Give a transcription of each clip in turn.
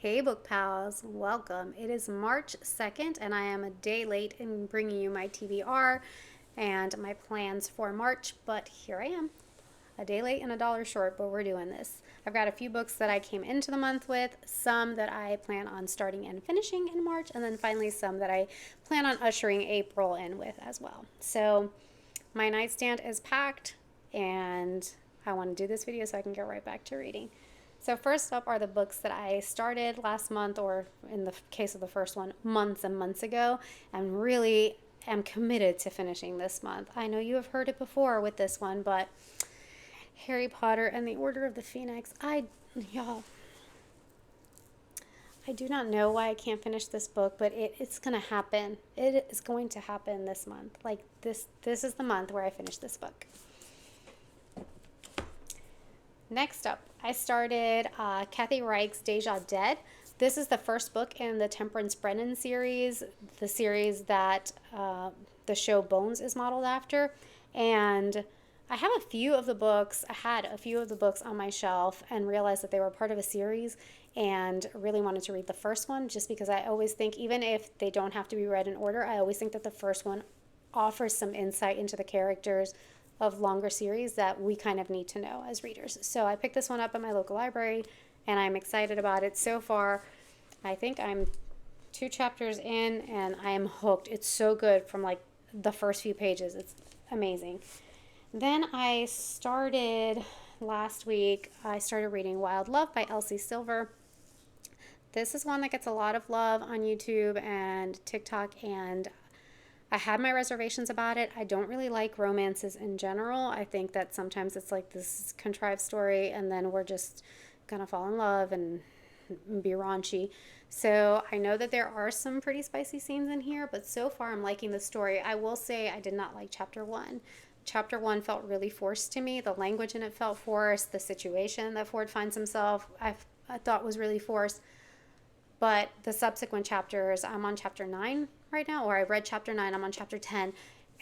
Hey book pals, welcome. It is March 2nd and I am a day late in bringing you my TBR and my plans for March, but here I am. A day late and a dollar short, but we're doing this. I've got a few books that I came into the month with, some that I plan on starting and finishing in March, and then finally some that I plan on ushering April in with as well. So my nightstand is packed and I want to do this video so I can get right back to reading. So first up are the books that I started last month, or in the case of the first one, months and months ago, and really am committed to finishing this month. I know you have heard it before with this one, but Harry Potter and the Order of the Phoenix, y'all, I do not know why I can't finish this book, but it's going to happen. It is going to happen this month. Like this is the month where I finish this book. Next up, I started Kathy Reich's Deja Dead. This is the first book in the Temperance Brennan series, the series that the show Bones is modeled after. And I have a few of the books, I had a few of the books on my shelf and realized that they were part of a series and really wanted to read the first one just because I always think, even if they don't have to be read in order, I always think that the first one offers some insight into the characters of longer series that we kind of need to know as readers. So I picked this one up at my local library and I'm excited about it. So far, I think I'm 2 chapters in and I am hooked. It's so good from like the first few pages. It's amazing. Then last week, I started reading Wild Love by Elsie Silver. This is one that gets a lot of love on YouTube and TikTok, and I had my reservations about it. I don't really like romances in general. I think that sometimes it's like this contrived story and then we're just gonna fall in love and be raunchy. So I know that there are some pretty spicy scenes in here, but so far I'm liking the story. I will say I did not like chapter 1. Chapter 1 felt really forced to me. The language in it felt forced. The situation that Ford finds himself, I thought was really forced. But the subsequent chapters, I'm on chapter 9 right now, or I read chapter 9, I'm on chapter 10.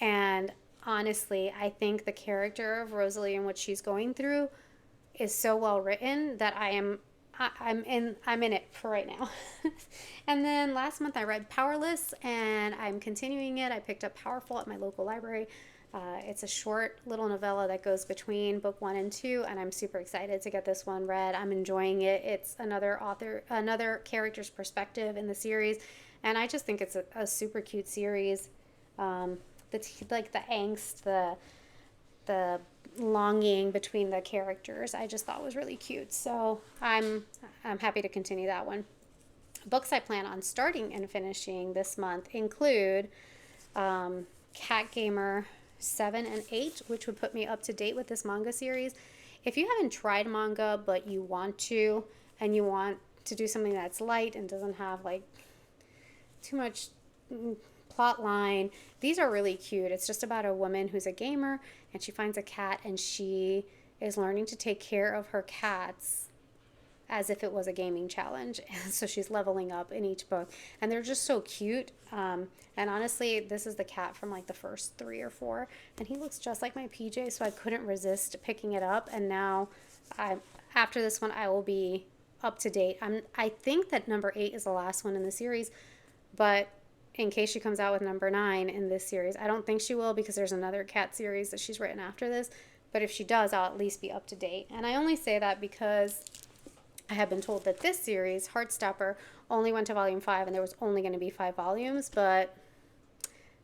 And honestly, I think the character of Rosalie and what she's going through is so well written that I'm in it for right now. And then last month I read Powerless and I'm continuing it. I picked up Powerful at my local library. It's a short little novella that goes between book 1 and 2, and I'm super excited to get this one read. I'm enjoying it. It's another character's perspective in the series, and I just think it's a super cute series. Like the angst, the longing between the characters, I just thought was really cute. So I'm happy to continue that one. Books I plan on starting and finishing this month include Cat Gamer 7 and 8, which would put me up to date with this manga series. If you haven't tried manga but you want to, and you want to do something that's light and doesn't have like too much plot line, these are really cute. It's just about a woman who's a gamer and she finds a cat and she is learning to take care of her cats as if it was a gaming challenge. And so she's leveling up in each book. And they're just so cute. And honestly, this is the cat from like the first 3 or 4. And he looks just like my PJ, so I couldn't resist picking it up. And now, after this one, I will be up to date. I think that number 8 is the last one in the series. But in case she comes out with number 9 in this series, I don't think she will because there's another cat series that she's written after this. But if she does, I'll at least be up to date. And I only say that because I have been told that this series, Heartstopper, only went to volume 5 and there was only going to be 5 volumes, but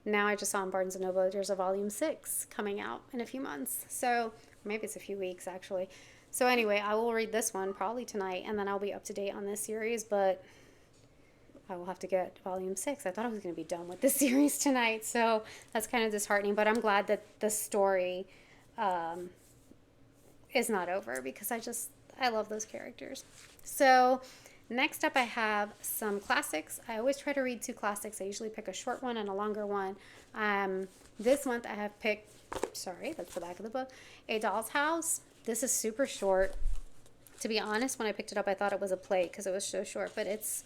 now I just saw in Barnes & Noble there's a volume 6 coming out in a few months. So maybe it's a few weeks actually. So anyway, I will read this one probably tonight and then I'll be up to date on this series, but I will have to get volume 6. I thought I was going to be done with this series tonight, so that's kind of disheartening, but I'm glad that the story is not over because I love those characters. So next up I have some classics. I always try to read 2 classics. I usually pick a short one and a longer one. This month I have picked, sorry, that's the back of the book, A Doll's House. This is super short. To be honest, when I picked it up I thought it was a play because it was so short, but it's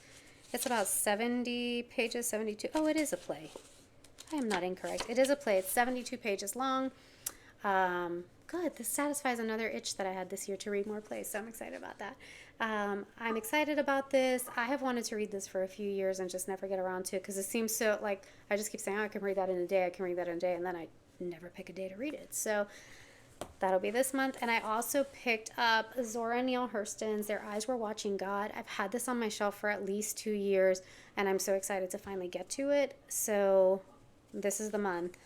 about 70 pages, 72. Oh, it is a play. I am not incorrect. It is a play. It's 72 pages long. good. This satisfies another itch that I had this year to read more plays. So I'm excited about that. I'm excited about this. I have wanted to read this for a few years and just never get around to it because it seems so like I just keep saying, oh, I can read that in a day. I can read that in a day. And then I never pick a day to read it. So that'll be this month. And I also picked up Zora Neale Hurston's Their Eyes Were Watching God. I've had this on my shelf for at least 2 years, and I'm so excited to finally get to it. So this is the month.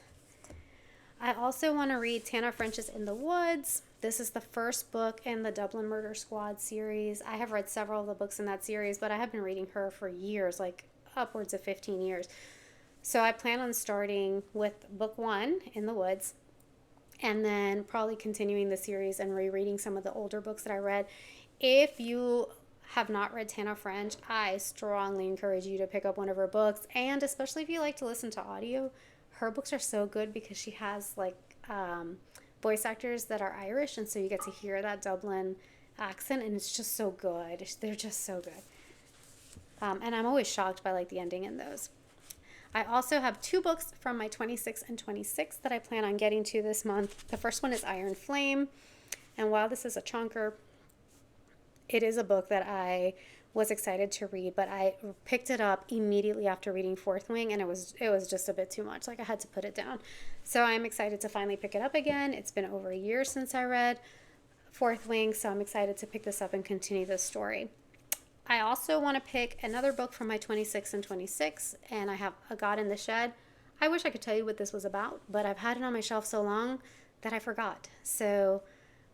I also want to read Tana French's In the Woods. This is the first book in the Dublin Murder Squad series. I have read several of the books in that series, but I have been reading her for years, like upwards of 15 years. So I plan on starting with book 1, In the Woods, and then probably continuing the series and rereading some of the older books that I read. If you have not read Tana French, I strongly encourage you to pick up one of her books, and especially if you like to listen to audio, her books are so good because she has like voice actors that are Irish, and so you get to hear that Dublin accent, and it's just so good. They're just so good. And I'm always shocked by like the ending in those. I also have 2 books from my 26 and 26 that I plan on getting to this month. The first one is Iron Flame. And while this is a chunker, it is a book that I was excited to read, but I picked it up immediately after reading Fourth Wing, and it was just a bit too much. Like I had to put it down. So I'm excited to finally pick it up again. It's been over a year since I read Fourth Wing, so I'm excited to pick this up and continue this story. I also want to pick another book from my 26 and 26, and I have A God in the Shed. I wish I could tell you what this was about, but I've had it on my shelf so long that I forgot. So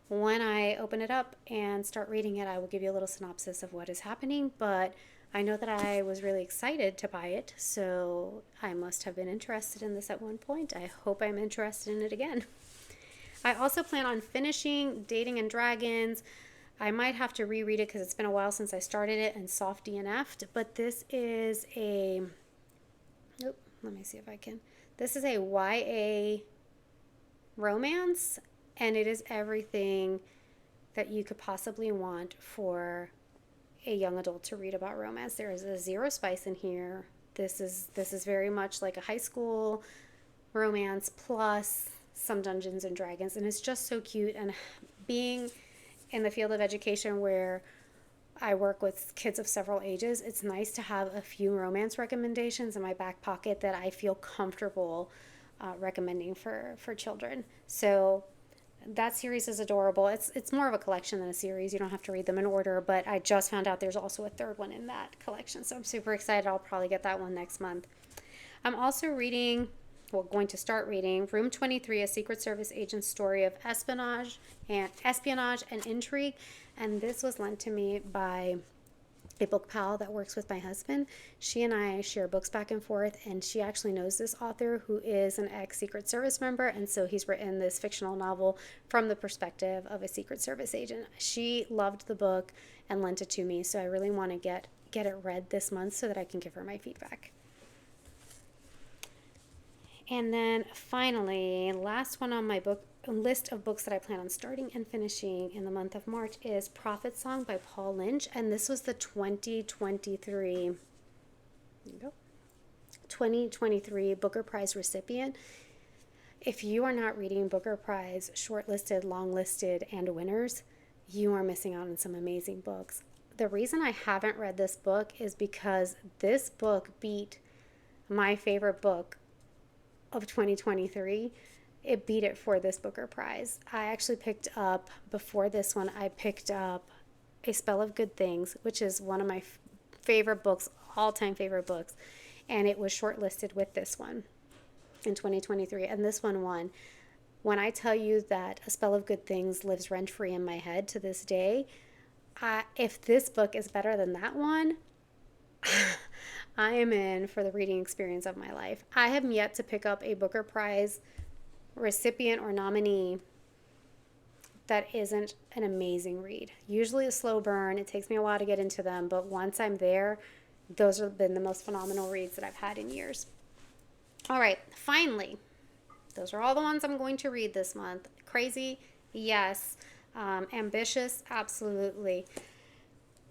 when I open it up and start reading it, I will give you a little synopsis of what is happening, but I know that I was really excited to buy it, so I must have been interested in this at one point. I hope I'm interested in it again. I also plan on finishing Dating and Dragons. I might have to reread it because it's been a while since I started it and soft DNF'd, but this is a, let me see if I can. This is a YA romance, and it is everything that you could possibly want for a young adult to read about romance. There is a zero spice in here. This is very much like a high school romance plus some Dungeons and Dragons, and it's just so cute. And being in the field of education where I work with kids of several ages, it's nice to have a few romance recommendations in my back pocket that I feel comfortable recommending for children. So that series is adorable. It's more of a collection than a series. You don't have to read them in order, but I just found out there's also a third one in that collection, so I'm super excited. I'll probably get that one next month. I'm also going to start reading Room 23, a Secret Service agent's story of espionage and intrigue. And this was lent to me by a book pal that works with my husband. She and I share books back and forth, and she actually knows this author who is an ex-Secret Service member, and so he's written this fictional novel from the perspective of a Secret Service agent. She loved the book and lent it to me, so I really want to get it read this month so that I can give her my feedback. And then finally, last one on my list of books that I plan on starting and finishing in the month of March is Prophet Song by Paul Lynch. And this was the 2023 Booker Prize recipient. If you are not reading Booker Prize shortlisted, longlisted, and winners, you are missing out on some amazing books. The reason I haven't read this book is because this book beat my favorite book of 2023. It beat it for this Booker Prize. I actually picked up, before this one, I picked up A Spell of Good Things, which is one of my favorite books, all-time favorite books, and it was shortlisted with this one in 2023, and this one won. When I tell you that A Spell of Good Things lives rent-free in my head to this day, if this book is better than that one, I am in for the reading experience of my life. I have yet to pick up a Booker Prize recipient or nominee that isn't an amazing read. Usually a slow burn. It takes me a while to get into them, but once I'm there, those have been the most phenomenal reads that I've had in years. All right, finally, those are all the ones I'm going to read this month. Crazy? Yes. Ambitious? Absolutely.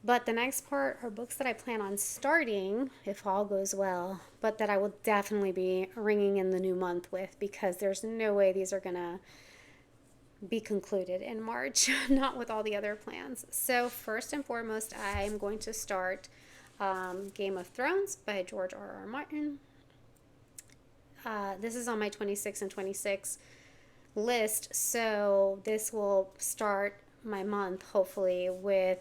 But the next part are books that I plan on starting, if all goes well, but that I will definitely be ringing in the new month with, because there's no way these are going to be concluded in March, not with all the other plans. So first and foremost, I'm going to start Game of Thrones by George R.R. Martin. This is on my 26 and 26 list, so this will start my month hopefully with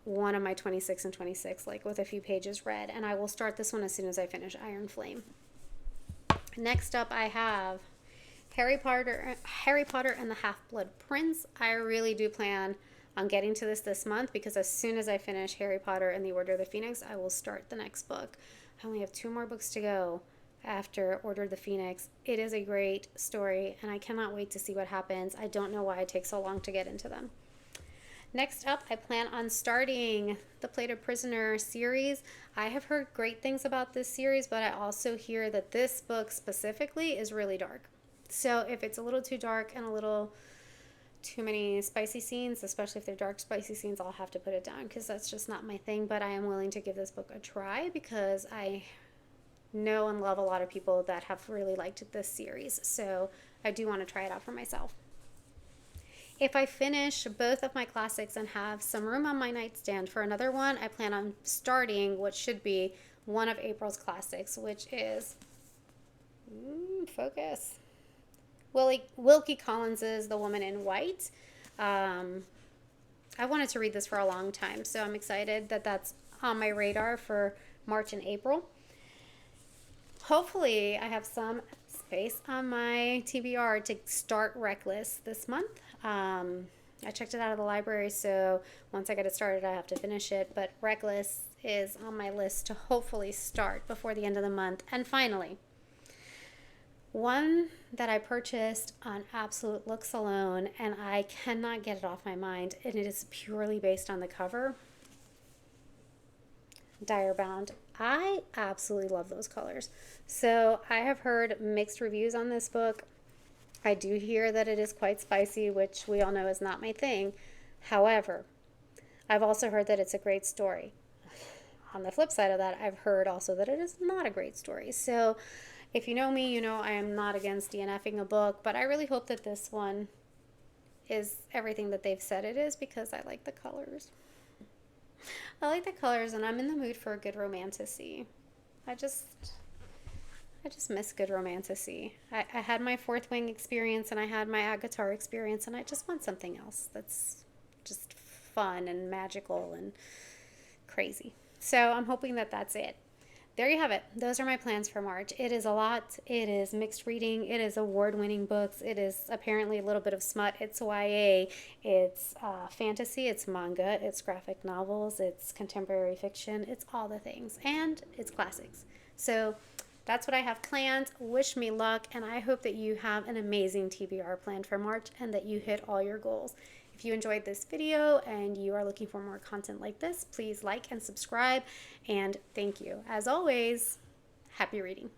one of my 26 and 26, like with a few pages read, and I will start this one as soon as I finish Iron Flame. Next up, I have Harry Potter and the Half-Blood Prince. I really do plan on getting to this month, because as soon as I finish Harry Potter and the Order of the Phoenix, I will start the next book. I only have 2 more books to go after Order of the Phoenix. It is a great story, and I cannot wait to see what happens. I don't know why it takes so long to get into them. Next up, I plan on starting the Plated Prisoner series. I have heard great things about this series, but I also hear that this book specifically is really dark. So if it's a little too dark and a little too many spicy scenes, especially if they're dark spicy scenes, I'll have to put it down, because that's just not my thing. But I am willing to give this book a try, because I know and love a lot of people that have really liked this series. So I do want to try it out for myself. If I finish both of my classics and have some room on my nightstand for another one, I plan on starting what should be one of April's classics, which is, focus, Wilkie Collins's The Woman in White. I wanted to read this for a long time, so I'm excited that that's on my radar for March and April. Hopefully, I have some space on my TBR to start Reckless this month. I checked it out of the library, so once I get it started, I have to finish it. But Reckless is on my list to hopefully start before the end of the month. And finally, one that I purchased on Absolute Looks alone, and I cannot get it off my mind, and it is purely based on the cover. Direbound. I absolutely love those colors. So I have heard mixed reviews on this book. I do hear that it is quite spicy, which we all know is not my thing. However, I've also heard that it's a great story. On the flip side of that, I've heard also that it is not a great story. So if you know me, you know I am not against DNFing a book, but I really hope that this one is everything that they've said it is, because I like the colors. I like the colors, and I'm in the mood for a good romantasy. I just miss good romantasy. I had my Fourth Wing experience, and I had my ACOTAR experience, and I just want something else that's just fun and magical and crazy. So I'm hoping that that's it. There you have it. Those are my plans for March. It is a lot. It is mixed reading. It is award-winning books. It is apparently a little bit of smut. It's YA. It's fantasy. It's manga. It's graphic novels. It's contemporary fiction. It's all the things. And it's classics. So that's what I have planned. Wish me luck, and I hope that you have an amazing TBR planned for March and that you hit all your goals. If you enjoyed this video and you are looking for more content like this, please like and subscribe, and thank you. As always, happy reading.